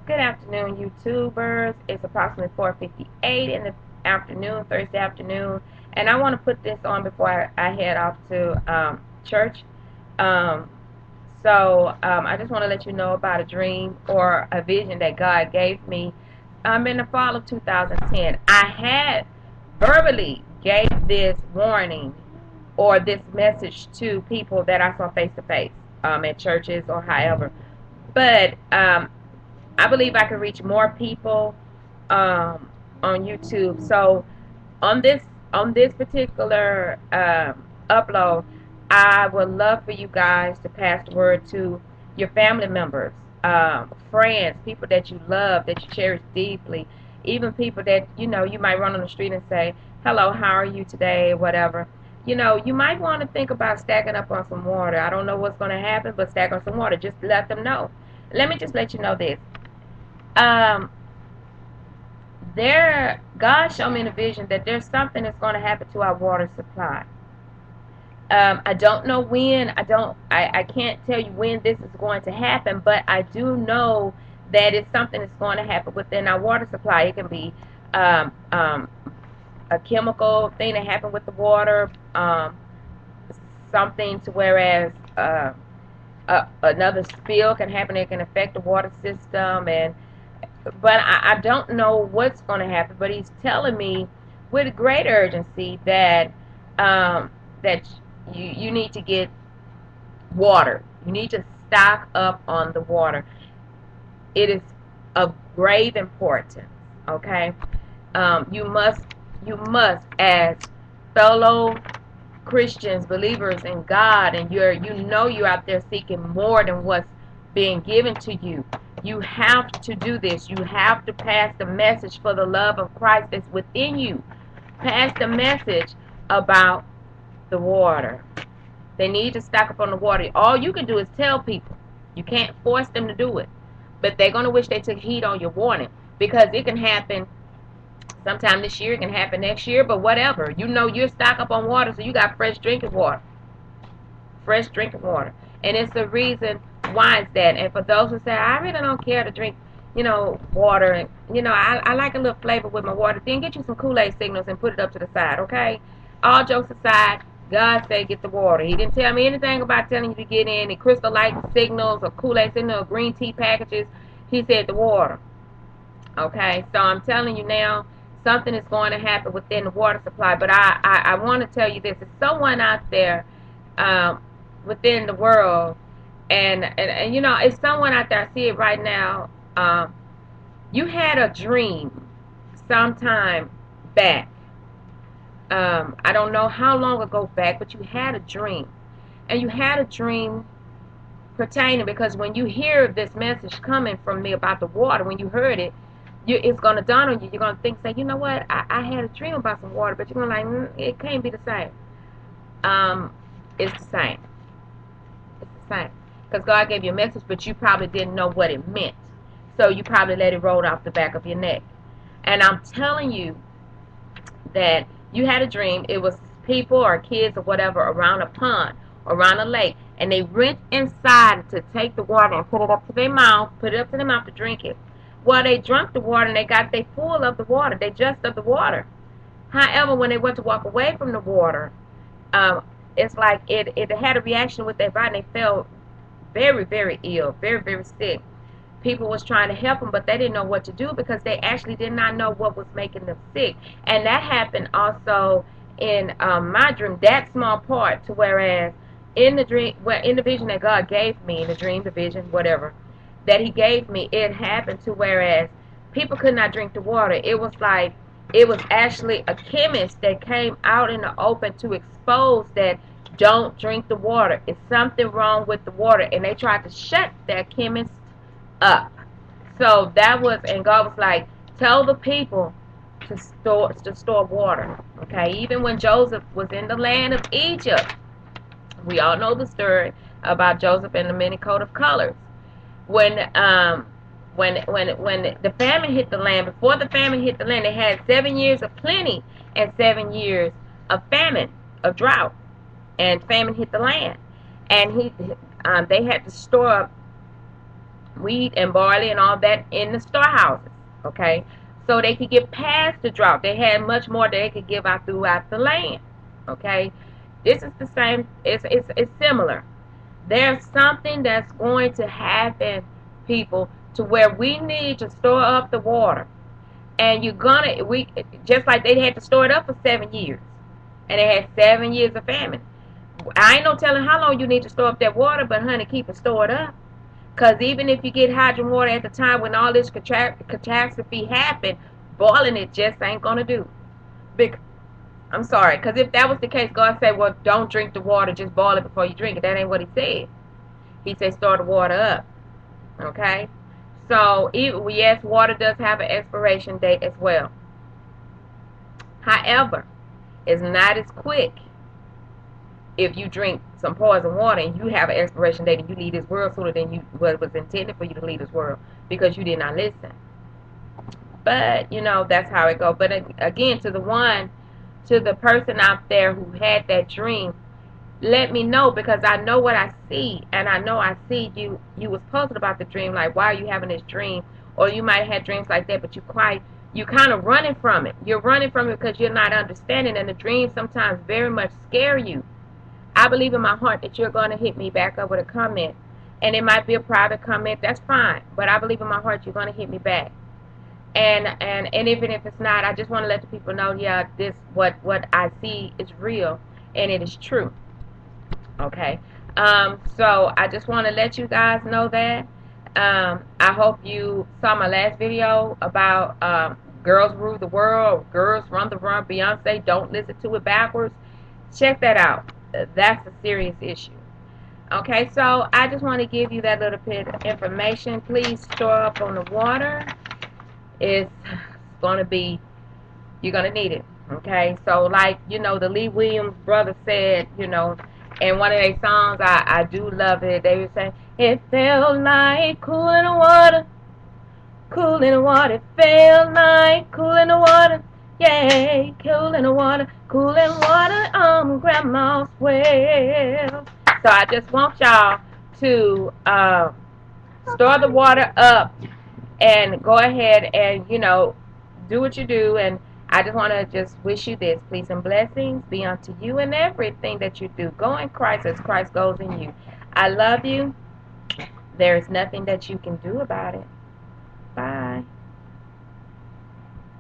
Good afternoon, YouTubers. It's approximately 4:58 in the afternoon, Thursday afternoon, and I want to put this on before I head off to church. Um, I just want to let you know about a dream or a vision that God gave me in the fall of 2010. I had verbally gave this warning or this message to people that I saw face to face at churches or however. But I believe I can reach more people on YouTube. So on this on this particular upload, I would love for you guys to pass the word to your family members, friends, people that you love, that you cherish deeply, even people that you might run on the street and say, "Hello, how are you today?" Whatever. You might want to think about stacking up on some water. I don't know what's going to happen, but stack on some water. Just let them know. Let me just let you know this. Um, God showed me in a vision that there's something that's going to happen to our water supply. I don't know when. I can't tell you when this is going to happen, but I do know that it's something that's going to happen within our water supply. It can be um, um, a chemical thing that happened with the water, something to whereas another spill can happen. It can affect the water system, and but I don't know what's going to happen. But he's telling me with great urgency that that you need to get water. You need to stock up on the water. It is of grave importance. Okay, you must as fellow Christians, believers in God, and you're out there seeking more than what's being given to you. You have to do this. You have to pass the message for the love of Christ that's within you. Pass the message about the water. They need to stock up on the water. All you can do is tell people. You can't force them to do it. But they're going to wish they took heed on your warning because it can happen sometime this year. It can happen next year, but whatever. You're stocked up on water, so you got fresh drinking water. Fresh drinking water. And it's the reason why it's that. And for those who say, I really don't care to drink, water. And, I like a little flavor with my water. Then get you some Kool-Aid signals and put it up to the side, okay? All jokes aside, God said get the water. He didn't tell me anything about telling you to get in the Crystal Light signals or Kool-Aid signals or green tea packages. He said the water. Okay, so I'm telling you now, something is going to happen within the water supply. But I want to tell you this: there's someone out there um, within the world, and it's someone out there. I see it right now. You had a dream sometime back. I don't know how long ago back, but you had a dream, and you had a dream pertaining because when you hear this message coming from me about the water, when you heard it, it's going to dawn on you. You're going to think, say, you know what? I had a dream about some water, but you're going to like, it can't be the same. It's the same. It's the same. Because God gave you a message, but you probably didn't know what it meant. So you probably let it roll off the back of your neck. And I'm telling you that you had a dream. It was people or kids or whatever around a pond, around a lake, and they went inside to take the water and put it up to their mouth, to drink it. Well, they drank the water and they full of the water. They just of the water. However, when they went to walk away from the water, um, it's like it had a reaction with their body. And they felt very, very ill, very, very sick. People was trying to help them, but they didn't know what to do because they actually did not know what was making them sick. And that happened also in my dream, that small part, to whereas in the dream, well, in the vision that God gave me, in the dream, the vision, whatever, that He gave me, it happened to whereas people could not drink the water. It was like it was actually a chemist that came out in the open to expose that don't drink the water. It's something wrong with the water, and they tried to shut that chemist up. So that was, and God was like, tell the people to store water. Okay, even when Joseph was in the land of Egypt, we all know the story about Joseph and the many coat of colors. When when the famine hit the land, before the famine hit the land, they had 7 years of plenty and 7 years of famine, of drought, and famine hit the land, and they had to store up wheat and barley and all that in the storehouses, okay? So they could get past the drought. They had much more that they could give out throughout the land, okay? This is the same, it's similar. There's something that's going to happen, people, to where we need to store up the water. And we just like they had to store it up for 7 years. And they had 7 years of famine. I ain't no telling how long you need to store up that water, but honey, keep it stored up. Because even if you get hydrogen water at the time when all this catastrophe happened, boiling it just ain't going to do. Big, I'm sorry, because if that was the case, God said, well, don't drink the water, just boil it before you drink it. That ain't what he said. He said store the water up, okay? So, yes, water does have an expiration date as well. However, it's not as quick if you drink some poison water and you have an expiration date and you leave this world sooner than what was intended for you to leave this world because you did not listen. But, that's how it goes. But again, to the person out there who had that dream, let me know, because I know what I see, and I know I see you was puzzled about the dream, like, why are you having this dream? Or you might have had dreams like that, but you kind of running from it. You're running from it because you're not understanding, and the dreams sometimes very much scare you. I believe in my heart that you're going to hit me back up with a comment, and it might be a private comment, that's fine, but I believe in my heart you're going to hit me back. And even if it's not, I just want to let the people know, yeah, this what I see is real and it is true. Okay. So I just want to let you guys know that. I hope you saw my last video about girls rule the world, girls run the world. Beyonce, don't listen to it backwards. Check that out. That's a serious issue. Okay, so I just want to give you that little bit of information. Please store up on the water. It's going to be, you're going to need it. Okay, so like, the Lee Williams brother said, in one of their songs, I do love it. They were saying, it felt like cool in the water. Cool in the water. It felt like cool in the water. Yay, cool in the water. Cool in water on Grandma's well. So I just want y'all to store the water up and go ahead and, do what you do. And I just want to just wish you this. Peace and blessings be unto you in everything that you do. Go in Christ as Christ goes in you. I love you. There is nothing that you can do about it.